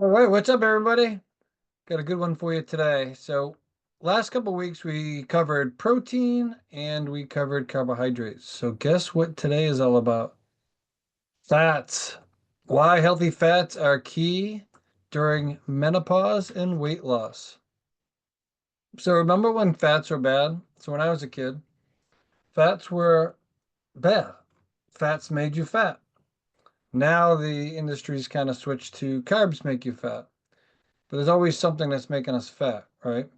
All right, what's up, everybody? Got a good one for you today. So, last couple weeks we covered protein and we covered carbohydrates. So, guess what today is all about? Fats. Why healthy fats are key during menopause and weight loss. So, remember when fats were bad? So, when I was a kid, fats were bad. Fats made you fat. Now the industry's kind of switched to carbs make you fat. But there's always something that's making us fat, right?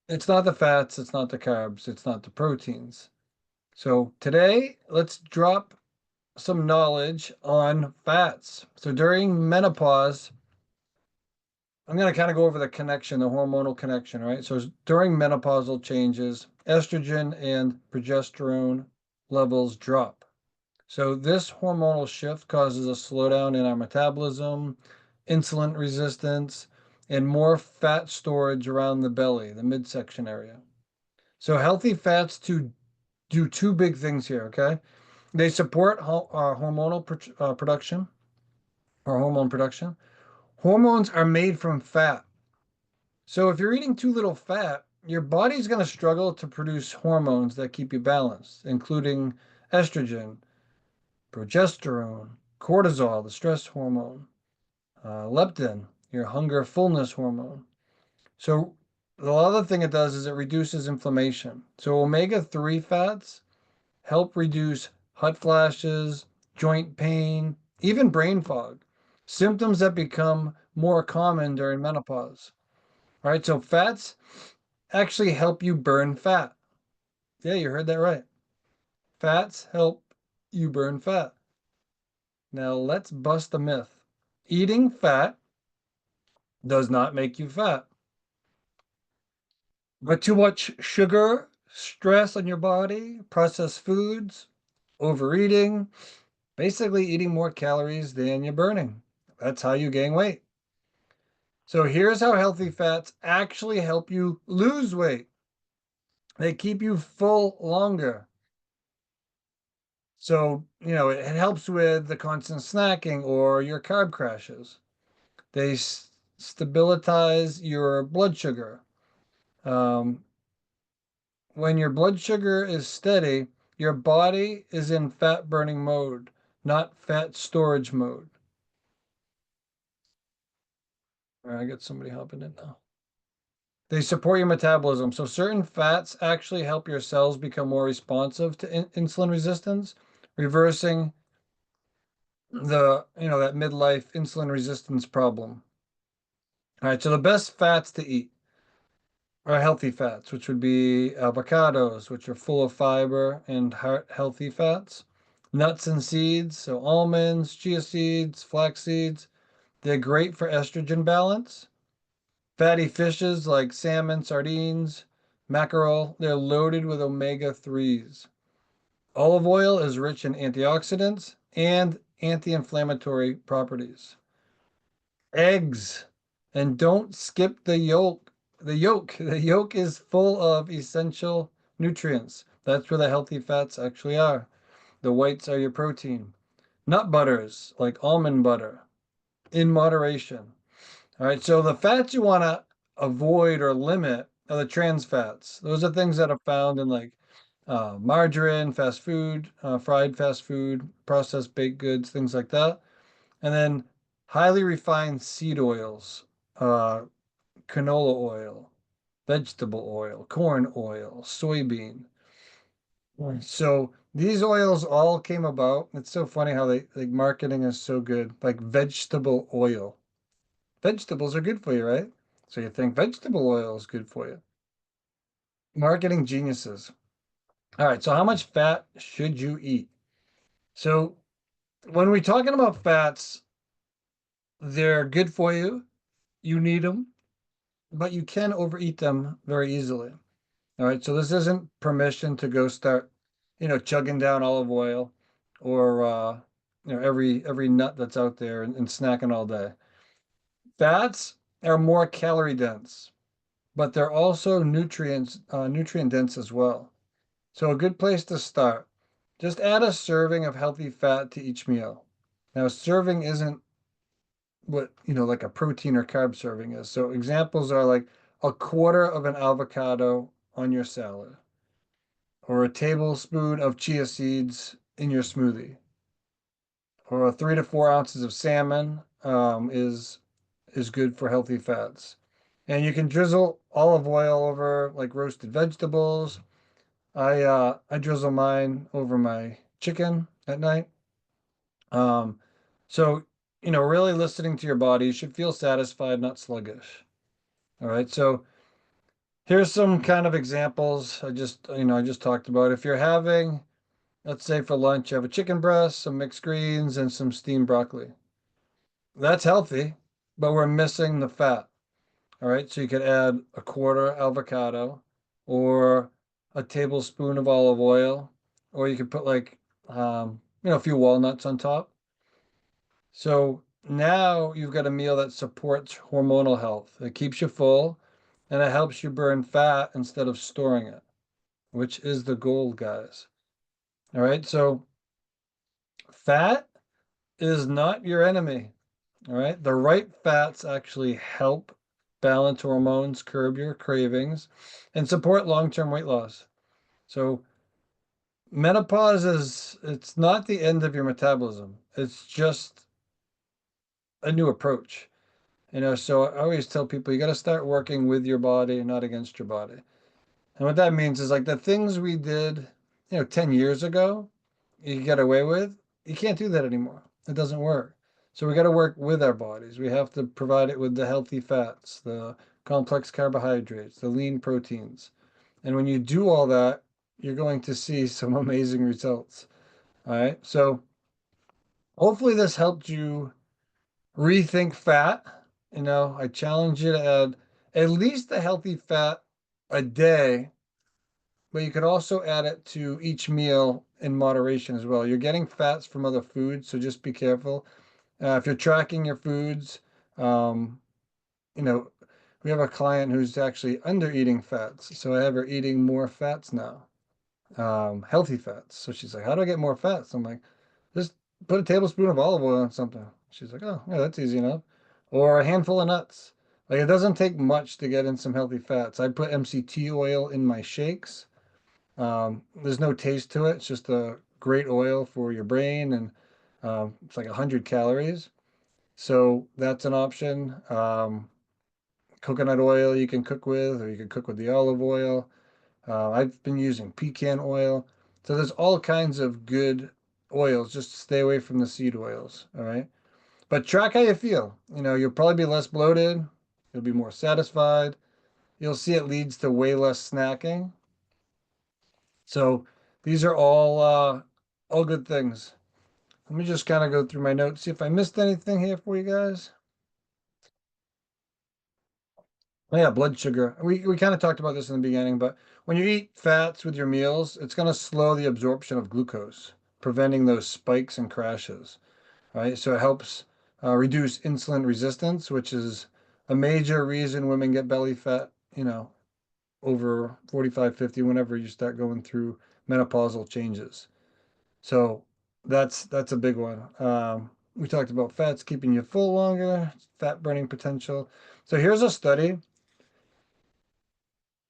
It's not the fats, it's not the carbs, it's not the proteins. So today, let's drop some knowledge on fats. So during menopause, I'm going to kind of go over the connection, the hormonal connection, right? So during menopausal changes, estrogen and progesterone levels drop. So this hormonal shift causes a slowdown in our metabolism, insulin resistance, and more fat storage around the belly, the midsection area. So healthy fats to do two big things here, okay? They support hormonal production or hormone production. Hormones are made from fat. So if you're eating too little fat, your body's going to struggle to produce hormones that keep you balanced, including estrogen, progesterone, cortisol, the stress hormone, leptin, your hunger fullness hormone. So the other thing it does is it reduces inflammation. So omega-3 fats help reduce hot flashes, joint pain, even brain fog, symptoms that become more common during menopause. All right, so fats actually help you burn fat. Yeah, you heard that right. Fats help you burn fat. Now let's bust the myth. Eating fat does not make you fat, but too much sugar, stress on your body, processed foods, overeating, basically eating more calories than you're burning. That's how you gain weight. So here's how healthy fats actually help you lose weight. They keep you full longer. So, it helps with the constant snacking or your carb crashes. They stabilize your blood sugar. Um, when your blood sugar is steady, your body is in fat burning mode, not fat storage mode. All right, I got somebody hopping in now. They support your metabolism. So certain fats actually help your cells become more responsive to insulin resistance, reversing that midlife insulin resistance problem. All right, so the best fats to eat are healthy fats, which would be avocados, which are full of fiber and heart healthy fats, nuts and seeds, so almonds, chia seeds, flax seeds. They're great for estrogen balance. Fatty fishes like salmon, sardines, mackerel, they're loaded with omega-3s. Olive oil is rich in antioxidants and anti-inflammatory properties. Eggs, and don't skip the yolk. The yolk is full of essential nutrients. That's where the healthy fats actually are. The whites are your protein. Nut butters, like almond butter, in moderation. All right, so the fats you want to avoid or limit are the trans fats. Those are things that are found in like margarine, fast food, fried fast food, processed baked goods, things like that. And then highly refined seed oils, uh, canola oil, vegetable oil, corn oil, soybean. Right. So these oils all came about. It's so funny how they like marketing is so good, like vegetable oil. Vegetables are good for you, right? So you think vegetable oil is good for you. Marketing geniuses. All right, so how much fat should you eat? So when we're talking about fats, they're good for you. You need them, but you can overeat them very easily. All right, so this isn't permission to go start, chugging down olive oil or every nut that's out there and snacking all day. Fats are more calorie dense, but they're also nutrient dense as well. So a good place to start, just add a serving of healthy fat to each meal. Now, a serving isn't what, like a protein or carb serving is. So examples are like a quarter of an avocado on your salad, or a tablespoon of chia seeds in your smoothie, or 3 to 4 ounces of salmon is good for healthy fats. And you can drizzle olive oil over like roasted vegetables. I drizzle mine over my chicken at night. Um, so really listening to your body, you should feel satisfied, not sluggish. All right. So here's some kind of examples I just talked about. If you're having, let's say for lunch, you have a chicken breast, some mixed greens, and some steamed broccoli. That's healthy, but we're missing the fat. All right. So you could add a quarter avocado or a tablespoon of olive oil, or you could put like, a few walnuts on top. So now you've got a meal that supports hormonal health. It keeps you full and it helps you burn fat instead of storing it, which is the goal, guys. All right. So fat is not your enemy. All right. The right fats actually help balance hormones, curb your cravings, and support long-term weight loss. So menopause it's not the end of your metabolism. It's just a new approach. So I always tell people you got to start working with your body, not against your body. And what that means is like the things we did, 10 years ago, you get away with, you can't do that anymore. It doesn't work. So we got to work with our bodies. We have to provide it with the healthy fats, the complex carbohydrates, the lean proteins. And when you do all that, you're going to see some amazing results. All right. So hopefully this helped you rethink fat. I challenge you to add at least a healthy fat a day, but you could also add it to each meal in moderation as well. You're getting fats from other foods, so just be careful. If you're tracking your foods, um, you know, we have a client who's actually under eating fats, so I have her eating more fats now, healthy fats. So she's like, "How do I get more fats?" I'm like, just put a tablespoon of olive oil on something. She's like, "Oh, yeah, that's easy enough." Or a handful of nuts. Like it doesn't take much to get in some healthy fats. I put MCT oil in my shakes. There's no taste to it. It's just a great oil for your brain, and it's like 100 calories. So that's an option. Coconut oil you can cook with, or you can cook with the olive oil. I've been using pecan oil. So there's all kinds of good oils. Just stay away from the seed oils. All right. But track how you feel. You'll probably be less bloated. You'll be more satisfied. You'll see it leads to way less snacking. So these are all good things. Let me just kind of go through my notes, see if I missed anything here for you guys. Oh yeah, blood sugar. We kind of talked about this in the beginning, but when you eat fats with your meals, it's going to slow the absorption of glucose, preventing those spikes and crashes, right? So it helps reduce insulin resistance, which is a major reason women get belly fat, over 45, 50, whenever you start going through menopausal changes. So that's a big one. We talked about fats keeping you full longer, fat burning potential. So here's a study,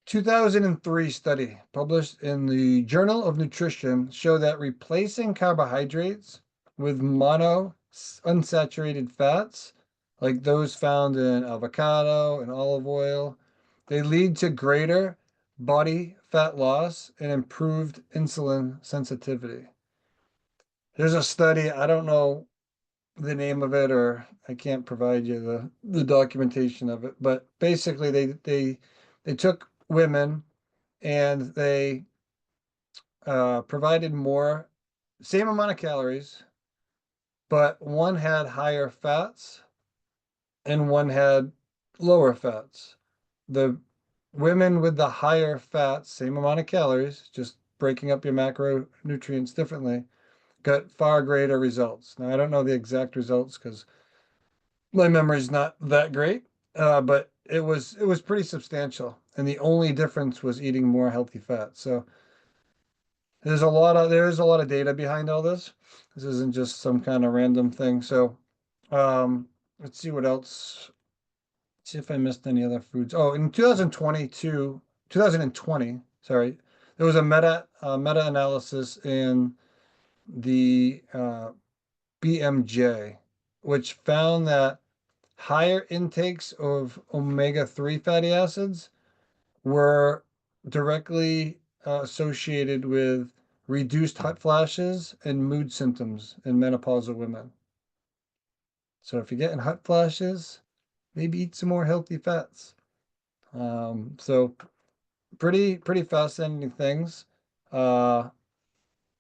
2003 study published in the Journal of Nutrition show that replacing carbohydrates with mono unsaturated fats, like those found in avocado and olive oil, they lead to greater body fat loss and improved insulin sensitivity. There's a study, I don't know the name of it, or I can't provide you the documentation of it, but basically they took women and they provided more, same amount of calories, but one had higher fats and one had lower fats. The women with the higher fats, same amount of calories, just breaking up your macronutrients differently, got far greater results. Now, I don't know the exact results because my memory's not that great, but it was pretty substantial, and the only difference was eating more healthy fat. So there's a lot of data behind all this. This isn't just some kind of random thing. So, um, let's see what else. See if I missed any other foods. Oh, in 2020, sorry, there was a meta-analysis in the BMJ, which found that higher intakes of omega-3 fatty acids were directly associated with reduced hot flashes and mood symptoms in menopausal women. So if you're getting hot flashes, maybe eat some more healthy fats. So pretty fascinating things. Uh,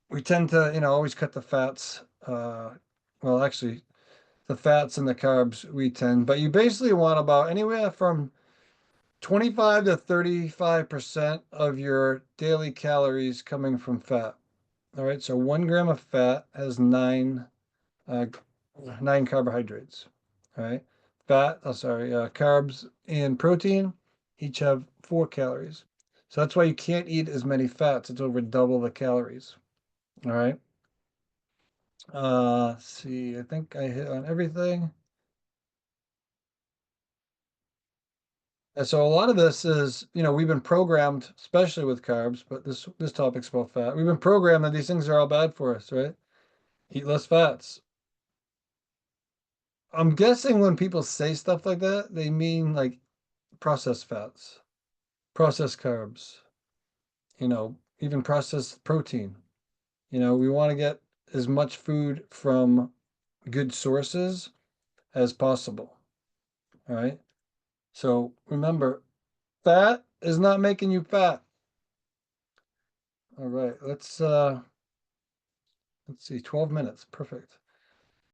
we tend to, always cut the fats. Well, actually, the fats and the carbs we tend, but you basically want about anywhere from 25 to 35% of your daily calories coming from fat. All right, so 1 gram of fat has uh, nine carbohydrates. All right, carbs and protein each have 4 calories. So that's why you can't eat as many fats. It's over double the calories. All right. Let's see. I think I hit on everything. And so a lot of this is, we've been programmed, especially with carbs, but this topic's about fat. We've been programmed that these things are all bad for us, right? Eat less fats. I'm guessing when people say stuff like that, they mean like processed fats, processed carbs, even processed protein. We want to get as much food from good sources as possible. All right. So remember, fat is not making you fat. All right. Let's see, 12 minutes. Perfect.